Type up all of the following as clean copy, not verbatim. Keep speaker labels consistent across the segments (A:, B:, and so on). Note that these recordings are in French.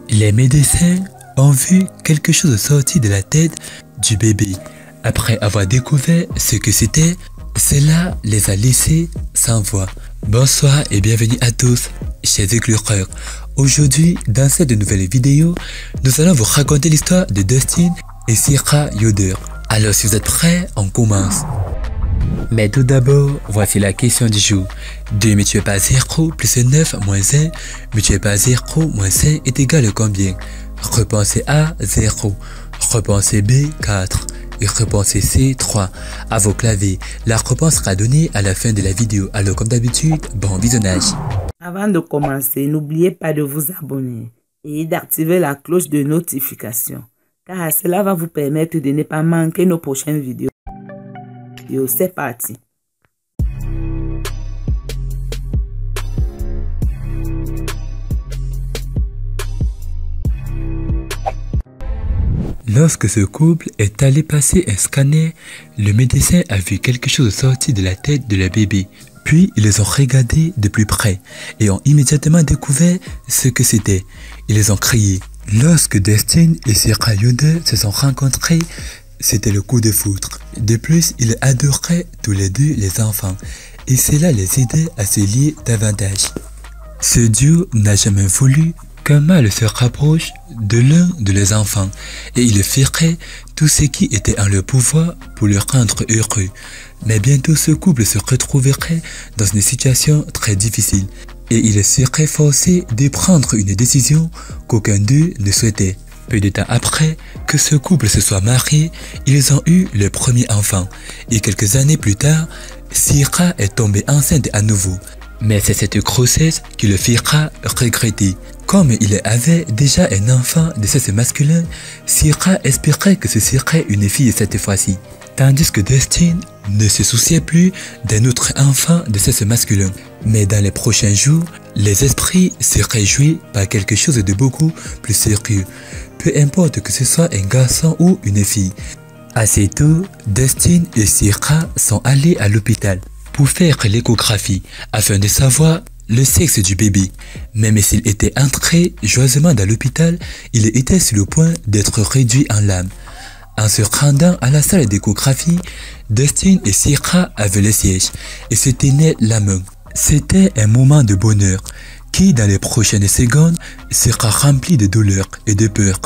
A: Les médecins ont vu quelque chose sortir de la tête du bébé. Après avoir découvert ce que c'était, cela les a laissés sans voix. Bonsoir et bienvenue à tous, chers éclaireurs. Aujourd'hui, dans cette nouvelle vidéo, nous allons vous raconter l'histoire de Dustin et Sierra Yoder. Alors si vous êtes prêts, on commence. Mais tout d'abord, voici la question du jour. 2 multiplié par 0 plus 9 moins 1 multiplié par 0 moins 1 est égal à combien? Réponse A, 0. Réponse B, 4. Et réponse C, 3. À vos claviers, la réponse sera donnée à la fin de la vidéo. Alors comme d'habitude, bon visionnage.
B: Avant de commencer, n'oubliez pas de vous abonner et d'activer la cloche de notification, car cela va vous permettre de ne pas manquer nos prochaines vidéos. C'est parti.
A: Lorsque ce couple est allé passer un scanner, le médecin a vu quelque chose sortir de la tête de la bébé. Puis, ils les ont regardés de plus près et ont immédiatement découvert ce que c'était. Ils les ont crié. Lorsque Dustin et Sierra Yoder se sont rencontrés, c'était le coup de foudre. De plus, ils adoraient tous les deux les enfants et cela les aidait à se lier davantage. Ce duo n'a jamais voulu qu'un mâle se rapproche de l'un de leurs enfants et ils feraient tout ce qui était en leur pouvoir pour le rendre heureux. Mais bientôt ce couple se retrouverait dans une situation très difficile et ils seraient forcés de prendre une décision qu'aucun d'eux ne souhaitait. Peu de temps après que ce couple se soit marié, ils ont eu le premier enfant et quelques années plus tard, Sierra est tombée enceinte à nouveau. Mais c'est cette grossesse qui le fera regretter. Comme il avait déjà un enfant de sexe masculin, Sierra espérait que ce serait une fille cette fois-ci. Tandis que Dustin ne se souciait plus d'un autre enfant de sexe masculin. Mais dans les prochains jours, les esprits seraient joués par quelque chose de beaucoup plus sérieux. Peu importe que ce soit un garçon ou une fille. Assez tôt, Dustin et Sierra sont allés à l'hôpital pour faire l'échographie afin de savoir le sexe du bébé. Même s'il était entré joyeusement dans l'hôpital, il était sur le point d'être réduit en lames. En se rendant à la salle d'échographie, Dustin et Sierra avaient le siège et se tenaient la main. C'était un moment de bonheur qui, dans les prochaines secondes, sera rempli de douleur et de peur.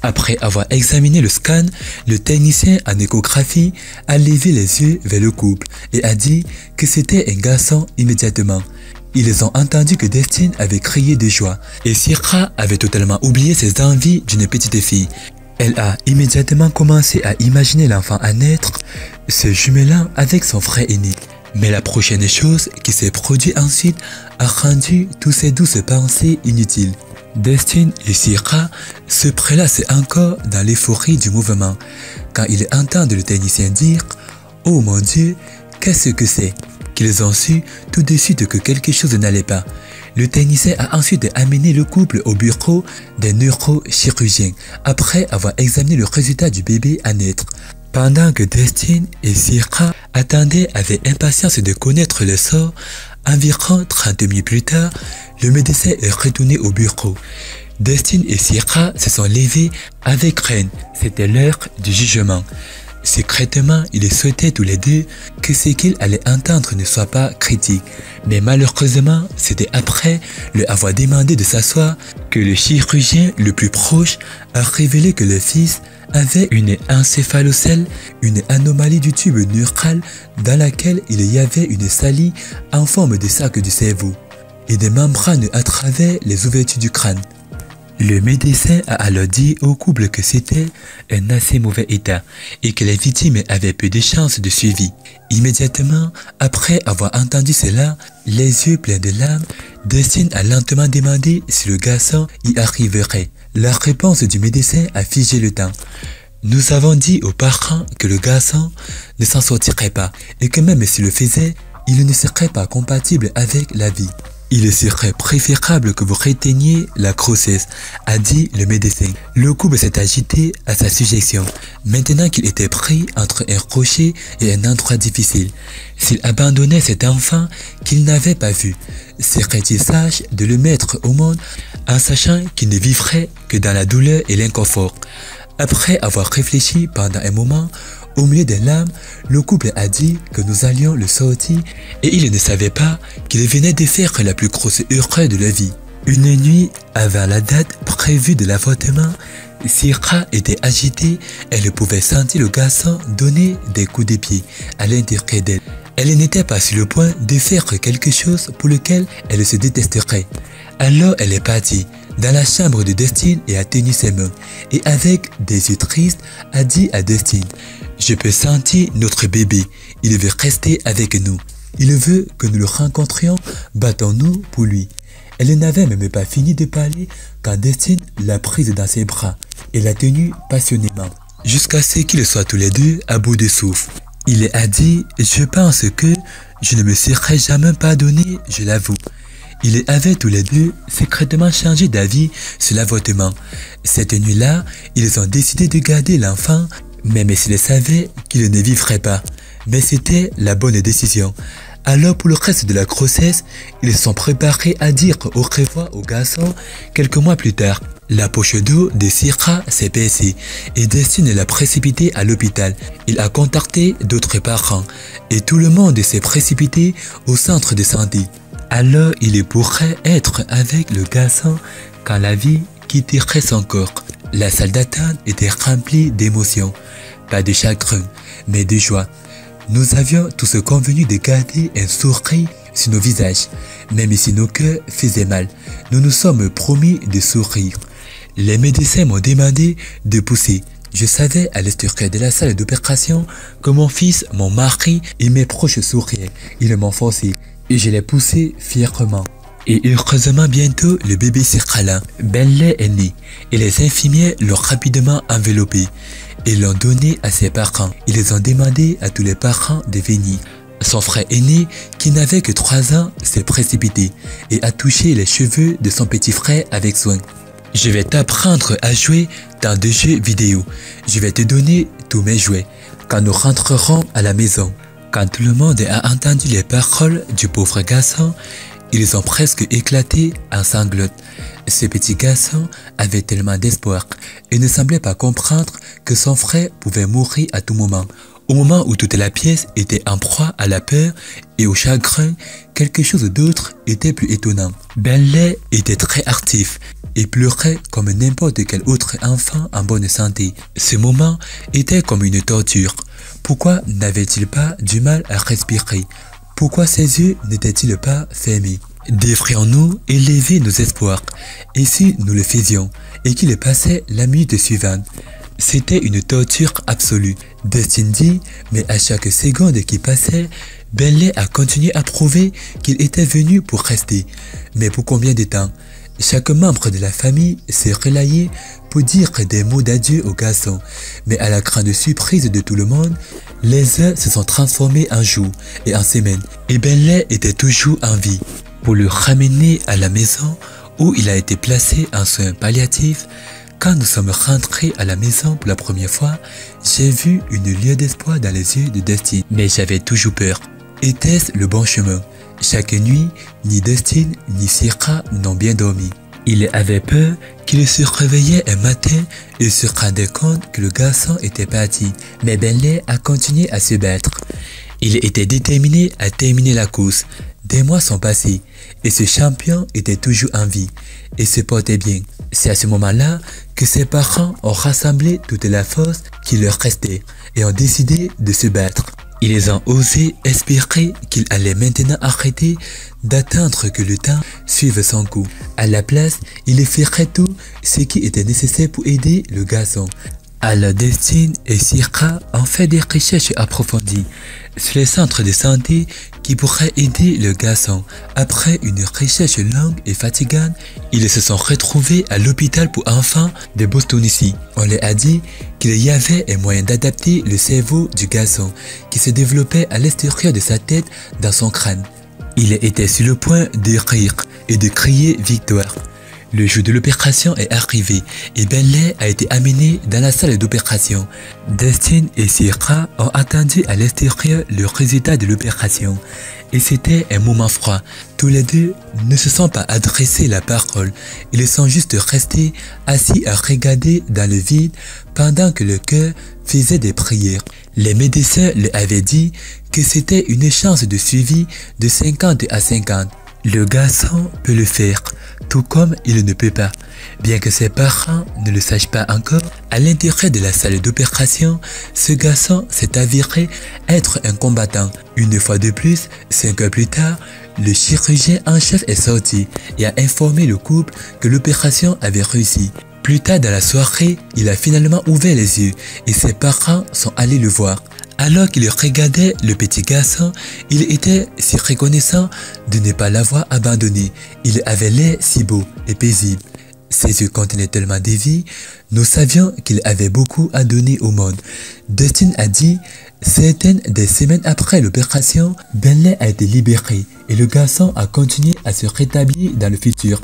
A: Après avoir examiné le scan, le technicien en échographie a levé les yeux vers le couple et a dit que c'était un garçon immédiatement. Ils ont entendu que Dustin avait crié de joie et Sierra avait totalement oublié ses envies d'une petite fille. Elle a immédiatement commencé à imaginer l'enfant à naître, se jumelant avec son frère aîné. Mais la prochaine chose qui s'est produite ensuite a rendu toutes ces douces pensées inutiles. Dustin et Sierra se prélassent encore dans l'euphorie du mouvement quand ils entendent le technicien dire « Oh mon Dieu, qu'est-ce que c'est ?» qu'ils ont su tout de suite que quelque chose n'allait pas. Le technicien a ensuite amené le couple au bureau d'un neurochirurgien après avoir examiné le résultat du bébé à naître. Pendant que Dustin et Sierra attendaient avec impatience de connaître le sort, environ 30 minutes plus tard, le médecin est retourné au bureau. Dustin et Sierra se sont levés avec crainte. C'était l'heure du jugement. Secrètement, ils souhaitaient tous les deux que ce qu'ils allaient entendre ne soit pas critique. Mais malheureusement, c'était après leur avoir demandé de s'asseoir que le chirurgien le plus proche a révélé que le fils avait une encéphalocèle, une anomalie du tube neural dans laquelle il y avait une salie en forme de sac du cerveau et des membranes à travers les ouvertures du crâne. Le médecin a alors dit au couple que c'était un assez mauvais état et que les victimes avaient peu de chances de suivi. Immédiatement, après avoir entendu cela, les yeux pleins de larmes, Dustin a lentement demandé si le garçon y arriverait. La réponse du médecin a figé le temps. Nous avons dit aux parents que le garçon ne s'en sortirait pas et que même s'il le faisait, il ne serait pas compatible avec la vie. Il serait préférable que vous reteigniez la grossesse, a dit le médecin. Le couple s'est agité à sa suggestion, maintenant qu'il était pris entre un rocher et un endroit difficile. S'il abandonnait cet enfant qu'il n'avait pas vu, serait-il sage de le mettre au monde en sachant qu'il ne vivrait que dans la douleur et l'inconfort? Après avoir réfléchi pendant un moment, au milieu des larmes, le couple a dit que nous allions le sortir et il ne savait pas qu'il venait de faire la plus grosse erreur de la vie. Une nuit, avant la date prévue de l'avortement, Syrah était agitée, elle pouvait sentir le garçon donner des coups de pied à l'intérieur d'elle. Elle n'était pas sur le point de faire quelque chose pour lequel elle se détesterait. Alors elle est partie dans la chambre de Destine et a tenu ses mains. Et avec des yeux tristes, a dit à Destine: « Je peux sentir notre bébé, il veut rester avec nous. Il veut que nous le rencontrions, battons-nous pour lui. » Elle n'avait même pas fini de parler quand Destine l'a prise dans ses bras et l'a tenue passionnément, jusqu'à ce qu'ils soient tous les deux à bout de souffle. Il a dit: « Je pense que je ne me serais jamais pardonné, je l'avoue. » Ils avaient tous les deux secrètement changé d'avis sur l'avortement. Cette nuit-là, ils ont décidé de garder l'enfant, même s'ils savaient qu'il ne vivrait pas. Mais c'était la bonne décision. Alors pour le reste de la grossesse, ils sont préparés à dire au revoir au garçon quelques mois plus tard. La poche d'eau de Syrah s'est baissée et Destine l'a précipité à l'hôpital. Il a contacté d'autres parents et tout le monde s'est précipité au centre de santé. Alors il pourrait être avec le garçon quand la vie quitterait son corps. La salle d'attente était remplie d'émotions, pas de chagrin, mais de joie. Nous avions tous convenu de garder un sourire sur nos visages, même si nos cœurs faisaient mal. Nous nous sommes promis de sourire. Les médecins m'ont demandé de pousser. Je savais à l'extérieur de la salle d'opération que mon fils, mon mari et mes proches souriaient. Ils m'ont forcé et je l'ai poussé fièrement. Et heureusement bientôt le bébé sera là. Benley est né et les infirmières l'ont rapidement enveloppé et l'ont donné à ses parents. Ils ont demandé à tous les parents de venir. Son frère aîné, qui n'avait que 3 ans, s'est précipité et a touché les cheveux de son petit frère avec soin. « Je vais t'apprendre à jouer dans des jeux vidéo. Je vais te donner tous mes jouets quand nous rentrerons à la maison. » Quand tout le monde a entendu les paroles du pauvre garçon, ils ont presque éclaté en sanglots. Ce petit garçon avait tellement d'espoir et ne semblait pas comprendre que son frère pouvait mourir à tout moment. Au moment où toute la pièce était en proie à la peur et au chagrin, quelque chose d'autre était plus étonnant. Benley était très actif et pleurait comme n'importe quel autre enfant en bonne santé. Ce moment était comme une torture. Pourquoi n'avait-il pas du mal à respirer? Pourquoi ses yeux n'étaient-ils pas fermés? Devrions-nous élever nos espoirs? Et si nous le faisions et qu'il passait la minute suivante? C'était une torture absolue. Destine dit, mais à chaque seconde qui passait, Benley a continué à prouver qu'il était venu pour rester. Mais pour combien de temps? Chaque membre de la famille s'est relayé pour dire des mots d'adieu au garçon. Mais à la grande surprise de tout le monde, les heures se sont transformées en jours et en semaines. Et Benley était toujours en vie. Pour le ramener à la maison où il a été placé en soins palliatifs, quand nous sommes rentrés à la maison pour la première fois, j'ai vu une lueur d'espoir dans les yeux de Destine. Mais j'avais toujours peur. Était-ce le bon chemin? Chaque nuit, ni Destine ni Syrah n'ont bien dormi. Il avait peur qu'il se réveillait un matin et se rendait compte que le garçon était parti. Mais Benley a continué à se battre. Il était déterminé à terminer la course. Des mois sont passés et ce champion était toujours en vie et se portait bien. C'est à ce moment-là que ses parents ont rassemblé toute la force qui leur restait et ont décidé de se battre. Ils ont osé espérer qu'il allait maintenant arrêter d'attendre que le temps suive son cours. À la place, il ferait tout ce qui était nécessaire pour aider le garçon. Alors Destine et Syrah ont fait des recherches approfondies sur les centres de santé qui pourraient aider le garçon. Après une recherche longue et fatigante, ils se sont retrouvés à l'hôpital pour enfants de Boston ici. On leur a dit qu'il y avait un moyen d'adapter le cerveau du garçon qui se développait à l'extérieur de sa tête dans son crâne. Il était sur le point de rire et de crier victoire. Le jour de l'opération est arrivé et Bentley a été amené dans la salle d'opération. Dustin et Sierra ont attendu à l'extérieur le résultat de l'opération. Et c'était un moment froid. Tous les deux ne se sont pas adressés la parole. Ils sont juste restés assis à regarder dans le vide pendant que le cœur faisait des prières. Les médecins leur avaient dit que c'était une chance de suivi de 50 à 50. Le garçon peut le faire, tout comme il ne peut pas. Bien que ses parents ne le sachent pas encore, à l'intérieur de la salle d'opération, ce garçon s'est avéré être un combattant. Une fois de plus, 5 heures plus tard, le chirurgien en chef est sorti et a informé le couple que l'opération avait réussi. Plus tard dans la soirée, il a finalement ouvert les yeux et ses parents sont allés le voir. Alors qu'il regardait le petit garçon, il était si reconnaissant de ne pas l'avoir abandonné. Il avait l'air si beau et paisible. Ses yeux contenaient tellement de vie, nous savions qu'il avait beaucoup à donner au monde. Dustin a dit, certaines des semaines après l'opération, Bentley a été libéré et le garçon a continué à se rétablir dans le futur.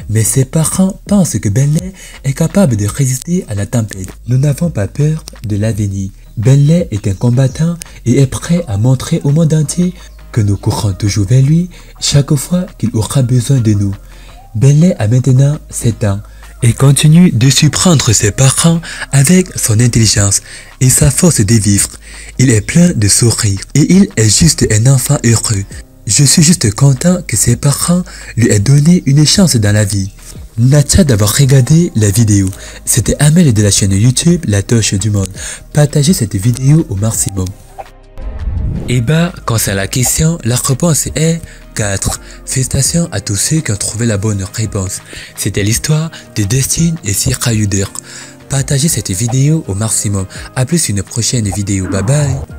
A: Mais ses parents pensent que Bentley est capable de résister à la tempête. Nous n'avons pas peur de l'avenir. Bentley est un combattant et est prêt à montrer au monde entier que nous courons toujours vers lui chaque fois qu'il aura besoin de nous. Bentley a maintenant 7 ans et continue de surprendre ses parents avec son intelligence et sa force de vivre. Il est plein de sourires et il est juste un enfant heureux. Je suis juste content que ses parents lui aient donné une chance dans la vie. Merci d'avoir regardé la vidéo. C'était Amel de la chaîne YouTube La Torche du Monde. Partagez cette vidéo au maximum. Et bah, quand c'est la question, la réponse est 4. Félicitations à tous ceux qui ont trouvé la bonne réponse. C'était l'histoire de Dustin et Sierra Yuder. Partagez cette vidéo au maximum. A plus une prochaine vidéo. Bye bye.